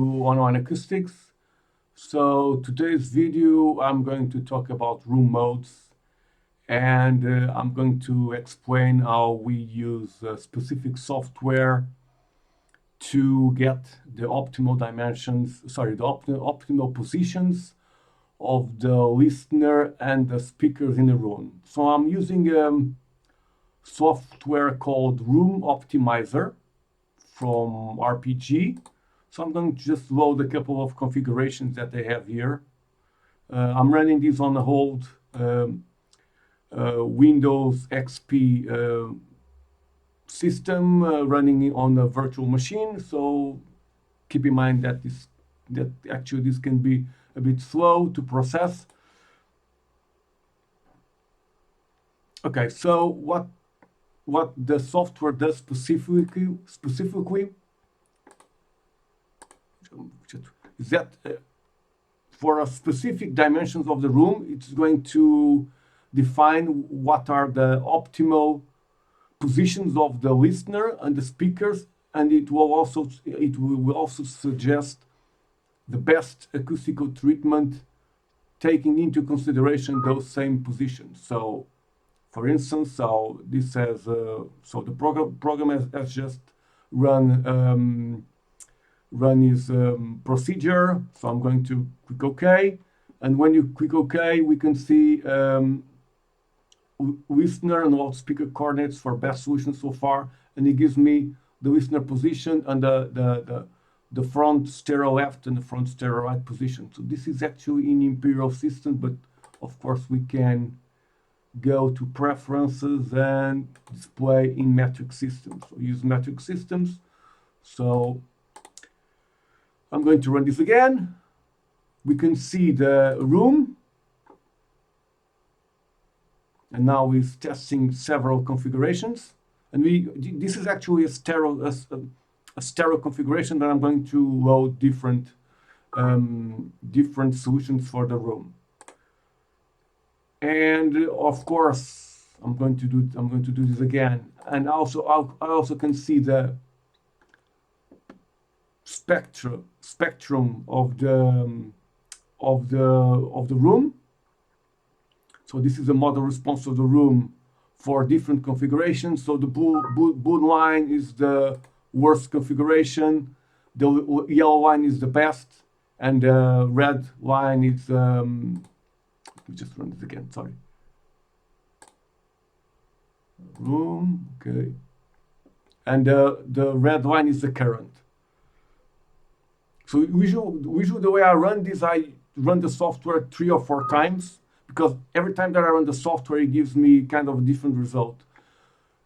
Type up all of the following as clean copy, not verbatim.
on acoustics. So today's video I'm going to talk about room modes, and I'm going to explain how we use specific software to get the optimal dimensions, the optimal positions of the listener and the speakers in the room. So I'm using software called RoomOptimizer from RPG. So I'm going to just load a couple of configurations that they have here. I'm running this on a old Windows XP system running on a virtual machine. So keep in mind that this can be a bit slow to process. Okay, so what the software does specifically is that for a specific dimensions of the room, it's going to define what are the optimal positions of the listener and the speakers, and it will also suggest the best acoustical treatment taking into consideration those same positions. So for instance, this says the program has just run his procedure. So I'm going to click OK, and when you click OK, we can see listener and loudspeaker coordinates for best solution so far, and it gives me the listener position and the front stereo left and the front stereo right position. So this is actually in Imperial system, but of course we can go to preferences and display in metric systems. So use metric systems. So I'm going to run this again. We can see the room, and now we're testing several configurations. And this is actually a stereo configuration that I'm going to load different solutions for the room. And of course, I'm going to do this again. And also, I also can see the spectrum of the room. So this is a model response of the room for different configurations. So the blue line is the worst configuration, the yellow line is the best, and the red line is let me just run this again, sorry. Room, okay. And the red line is the current. So usually the way I run this, I run the software 3 or 4 times, because every time that I run the software, it gives me kind of a different result.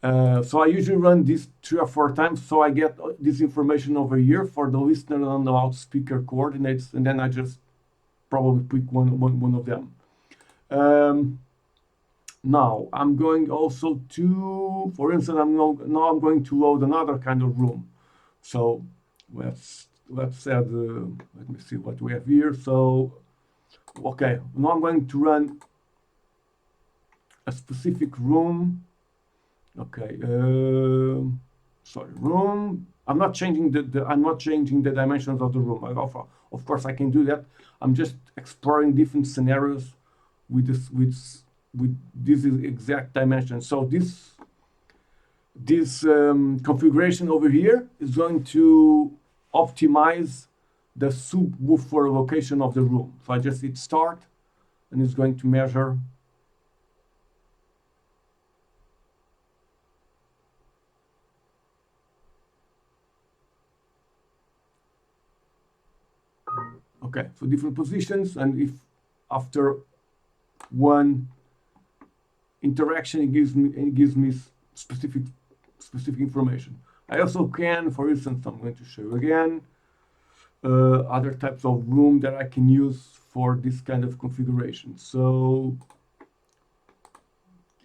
So I usually run this 3 or 4 times, so I get this information over here for the listener and the loudspeaker coordinates, and then I just probably pick one of them. Now I'm going also to, for instance, now I'm going to load another kind of room. So let's add, let me see what we have here. So, okay, now I'm going to run a specific room. Okay, sorry, room. I'm not changing the dimensions of the room. Of course, I can do that. I'm just exploring different scenarios with this exact dimension. So this configuration over here is going to optimize the subwoofer location of the room. So I just hit start, and it's going to measure. Okay, so different positions, and if after one interaction it gives me specific information. I also can, for instance, I'm going to show you again other types of room that I can use for this kind of configuration. So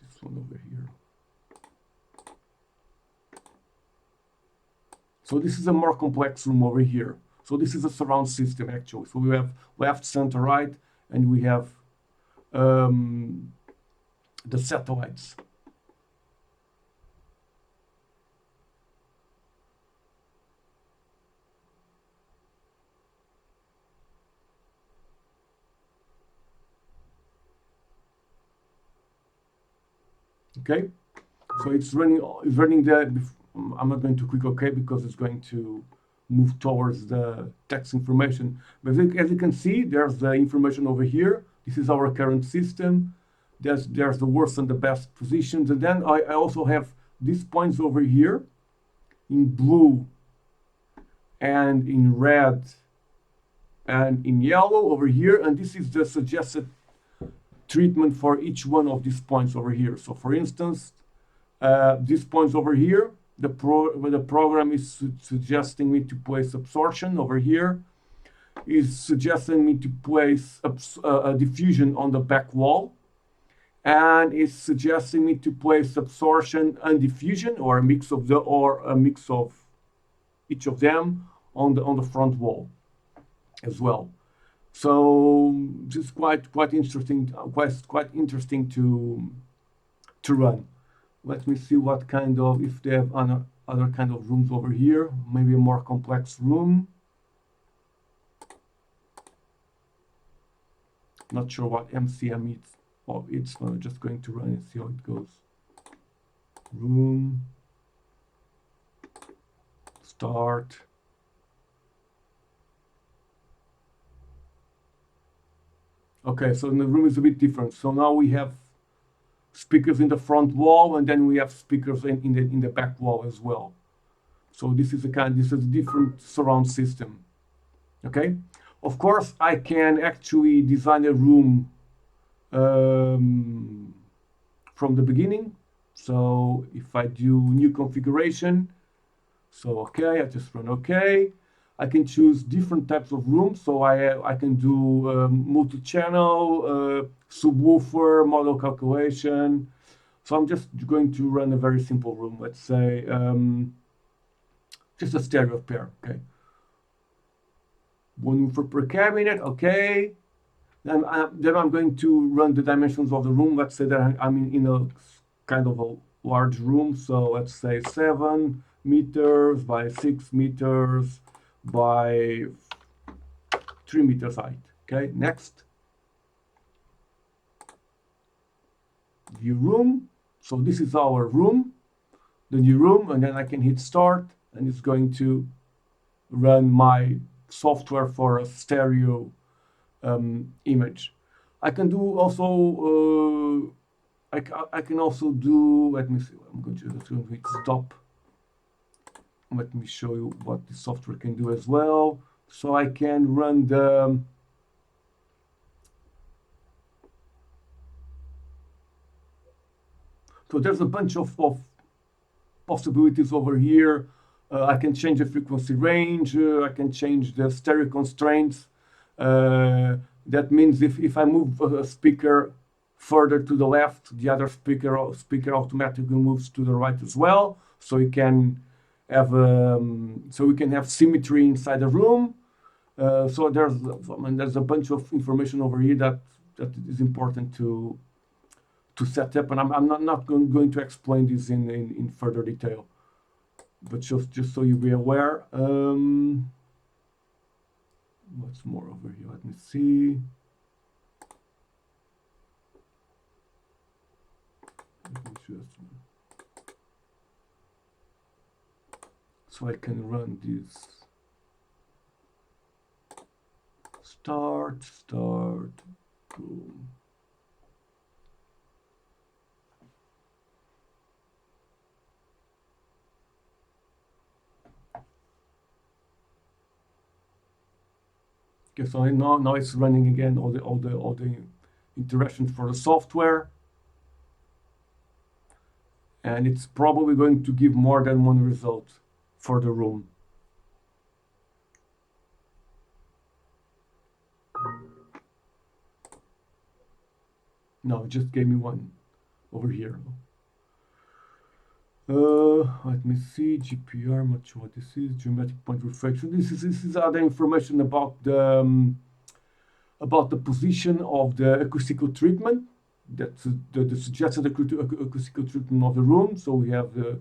this one over here. So this is a more complex room over here. So this is a surround system actually. So we have left, center, right, and we have the satellites. Okay, so it's running the. I'm not going to click OK because it's going to move towards the text information. But as you can see, there's the information over here. This is our current system. There's the worst and the best positions, and then I also have these points over here in blue and in red and in yellow over here, and this is the suggested treatment for each one of these points over here. So for instance, these points over here, the program is suggesting me to place absorption over here, is suggesting me to place a diffusion on the back wall, and is suggesting me to place absorption and diffusion, or a mix of each of them on the front wall as well. So this is quite interesting to run. Let me see what kind of, if they have other kind of rooms over here, maybe a more complex room. Not sure what MCM is. Oh, it's just going to run and see how it goes. Room. Start. Okay, so the room is a bit different. So now we have speakers in the front wall, and then we have speakers in the back wall as well. So this is a different surround system. Okay, of course I can actually design a room from the beginning. So if I do new configuration, so okay, I just run okay. I can choose different types of rooms. So I can do multi-channel, subwoofer, model calculation. So I'm just going to run a very simple room. Let's say just a stereo pair. Okay. One woofer per cabinet. Okay. Then I'm going to run the dimensions of the room. Let's say that I'm in a kind of a large room. So let's say 7 meters by 6 meters by 3 meters height. Okay, next. View room. So this is our room, the new room, and then I can hit start, and it's going to run my software for a stereo image. I can do also. I can also do. Let me see. I'm going to hit stop. Let me show you what the software can do as well. So I can run the so there's a bunch of possibilities over here. I can change the frequency range. I can change the stereo constraints. That means if I move a speaker further to the left, the other speaker automatically moves to the right as well. So we can have symmetry inside the room. So there's a bunch of information over here that is important to set up, and I'm not going to explain this in further detail, but just so you be aware. What's more over here? Let me see. So I can run this. Start, boom. Okay, so now it's running again all the interactions for the software, and it's probably going to give more than one result for the room. No, it just gave me one over here. Let me see. GPR, I'm not sure what this is. Geometric point reflection. This is other information about the position of the acoustical treatment. That's the suggested acoustical treatment of the room. So we have the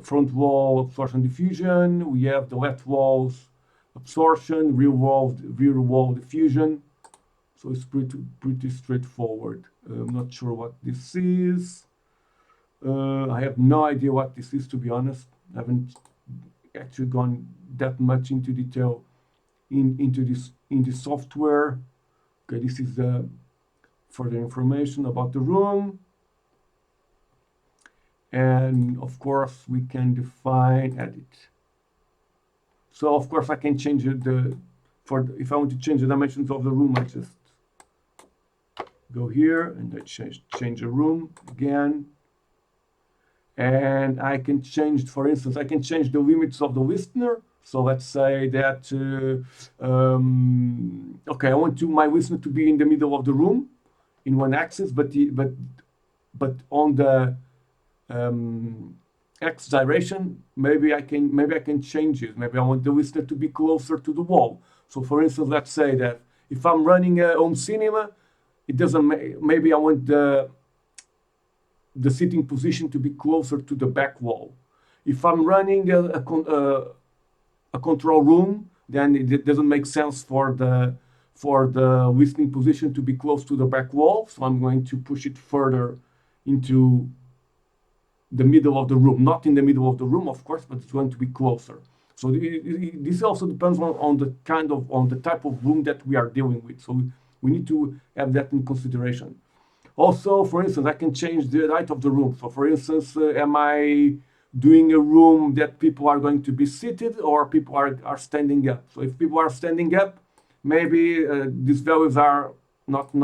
front wall absorption diffusion. We have the left walls absorption, rear wall diffusion. So it's pretty straightforward. I'm not sure what this is. I have no idea what this is, to be honest. I haven't actually gone that much into detail into this software. Okay, this is the further information about the room. And of course, we can define edit. So of course, I can change it if I want to change the dimensions of the room, I just go here and I change the room again. And I can change, for instance, I can change the limits of the listener. So let's say that, okay, I want my listener to be in the middle of the room in one axis, but on the X direction, maybe I can change it. Maybe I want the listener to be closer to the wall. So for instance, let's say that if I'm running a home cinema, it doesn't. Maybe I want the sitting position to be closer to the back wall. If I'm running a control room, then it doesn't make sense for the listening position to be close to the back wall. So I'm going to push it further into the middle of the room, not in the middle of the room, of course, but it's going to be closer. So this also depends on the type of room that we are dealing with. So we need to have that in consideration. Also, for instance, I can change the height of the room. So for instance, am I doing a room that people are going to be seated or people are standing up? So if people are standing up, maybe these values are not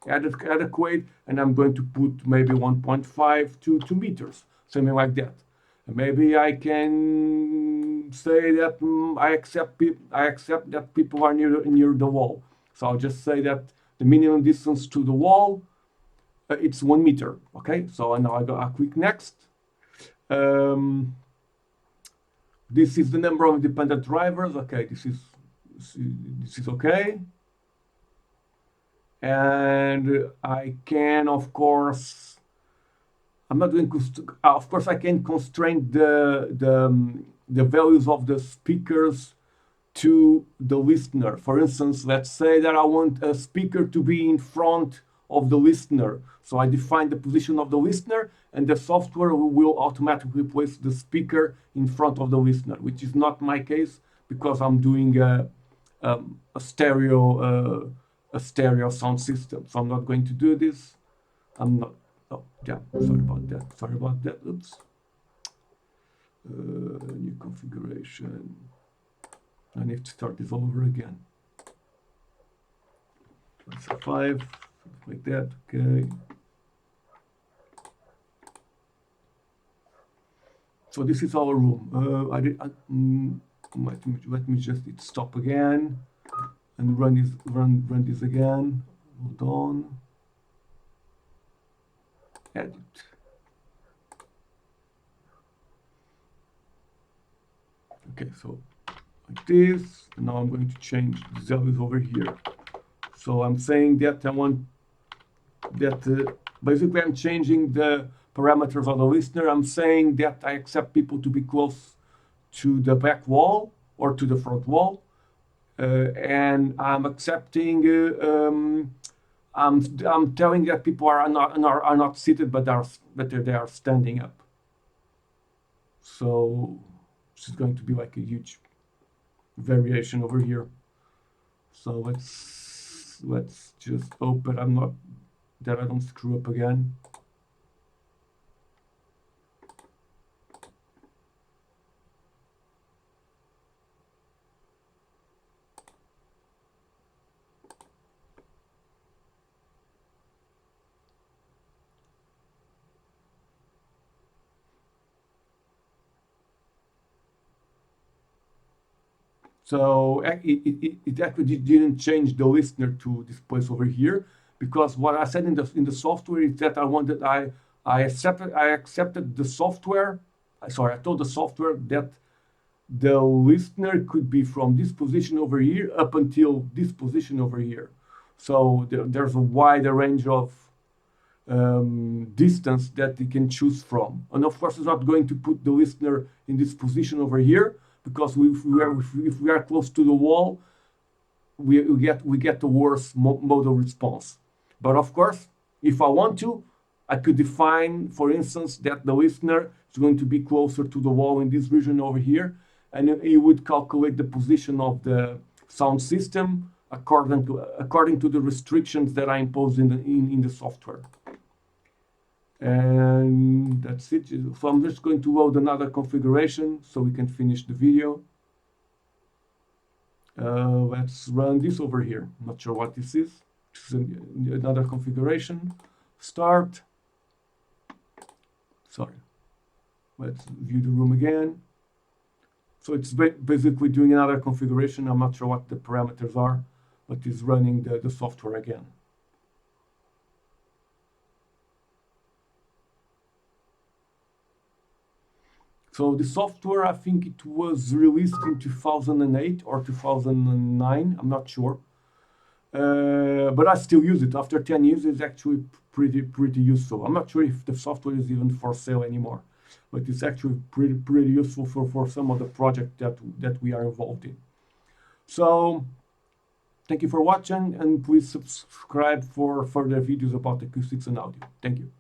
adequate, and I'm going to put maybe 1.5 to 2 meters, something like that. And maybe I can say that I accept that people are near the wall. So I'll just say that the minimum distance to the wall, it's 1 meter. Okay, so now I go a quick next. This is the number of independent drivers. Okay, this is okay. And I can, of course, I'm not doing, of course, I can constrain the values of the speakers to the listener. For instance, let's say that I want a speaker to be in front of the listener. So I define the position of the listener, and the software will automatically place the speaker in front of the listener, which is not my case because I'm doing a stereo sound system. So I'm not going to do this. I'm not. Oh, yeah. Sorry about that. Oops. New configuration. I need to start this all over again. 5, like that. Okay. So this is our room. Let me just stop again and run this again. Hold on. Edit. Okay, so like this. Now I'm going to change the values over here. So I'm saying that I want that basically I'm changing the parameters of the listener. I'm saying that I accept people to be close to the back wall or to the front wall, and I'm accepting. I'm telling that people are not seated, but they are standing up. So this is going to be like a huge variation over here. So let's just hope that I don't screw up again. So it actually didn't change the listener to this place over here, because what I said in the software is that I accepted the software. Sorry, I told the software that the listener could be from this position over here up until this position over here. So there's a wider range of distance that you can choose from. And of course, it's not going to put the listener in this position over here, because if we are close to the wall, we get the worst modal response. But of course, if I want to, I could define, for instance, that the listener is going to be closer to the wall in this region over here, and it would calculate the position of the sound system according to the restrictions that I impose in the software. And that's it. So I'm just going to load another configuration so we can finish the video. Let's run this over here. I'm not sure what this is. This is another configuration. Start. Sorry. Let's view the room again. So it's basically doing another configuration. I'm not sure what the parameters are, but it's running the software again. So the software, I think it was released in 2008 or 2009. I'm not sure. But I still use it. After 10 years, it's actually pretty useful. I'm not sure if the software is even for sale anymore, but it's actually pretty useful for some of the projects that we are involved in. So thank you for watching, and please subscribe for further videos about acoustics and audio. Thank you.